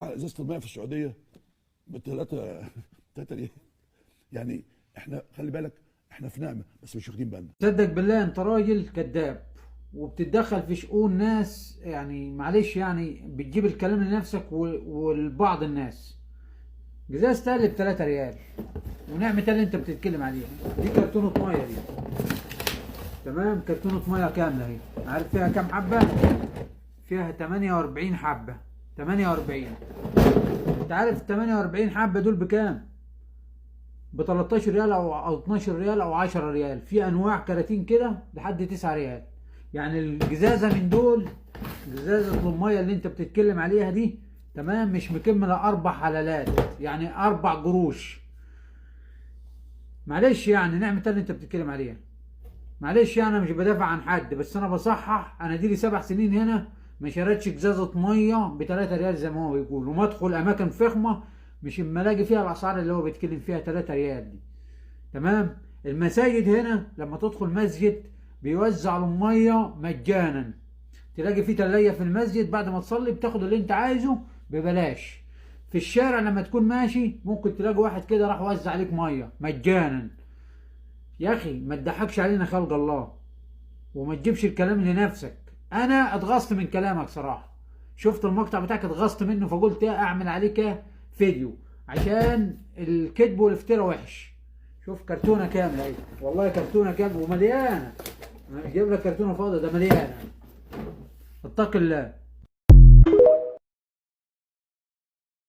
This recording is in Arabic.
ازازه الماء في السعوديه بثلاثه 3 ريال. يعني احنا خلي بالك، احنا في نعمه بس مش واخدين بالنا. تصدق بالله انت راجل كذاب وبتتدخل في شؤون ناس، يعني معلش، يعني بتجيب الكلام لنفسك ولبعض الناس. جزاز تقلب 3 ريال، ونعمة اللي انت بتتكلم عليها دي كرتونة مية دي. تمام، كرتونة مية كاملة اهي. عارف فيها كام حبة؟ فيها 48 حبة. 48. انت عارف 48 حبة دول بكام؟ ب 13 ريال او 12 ريال او 10 ريال. في انواع كراتين كده لحد 9 ريال. يعني الجزازه من دول، جزازه الميه اللي انت بتتكلم عليها دي، تمام، مش مكمله 4 حلالات، يعني 4 قروش. معلش يعني نعمه اللي انت بتتكلم عليها. معلش يعني انا مش بدافع عن حد، بس انا بصحح. انا دي لي 7 سنين هنا ما شريتش جزازه ميه ب 3 ريال زي ما هو بيقول، وما ادخل اماكن فخمه مش اما الاقي فيها الاسعار اللي هو بيتكلم فيها 3 ريال دي. تمام. المساجد هنا لما تدخل مسجد بيوزع الميه مجانا. تلاقي في تلاجة في المسجد، بعد ما تصلي بتاخد اللي انت عايزه ببلاش. في الشارع لما تكون ماشي ممكن تلاقي واحد كده راح وزع عليك ميه مجانا. يا اخي ما تضحكش علينا خلق الله، وما تجيبش الكلام لنفسك. انا اتغصت من كلامك صراحه. شفت المقطع بتاعك اتغصت منه، فقلت اعمل عليك فيديو عشان الكذب والافتراء وحش. شوف كرتونه كامله اهي، والله كرتونه كامله ومليانه. انا مش جايب لك كرتونه فاضيه، ده مليانه. اتق الله.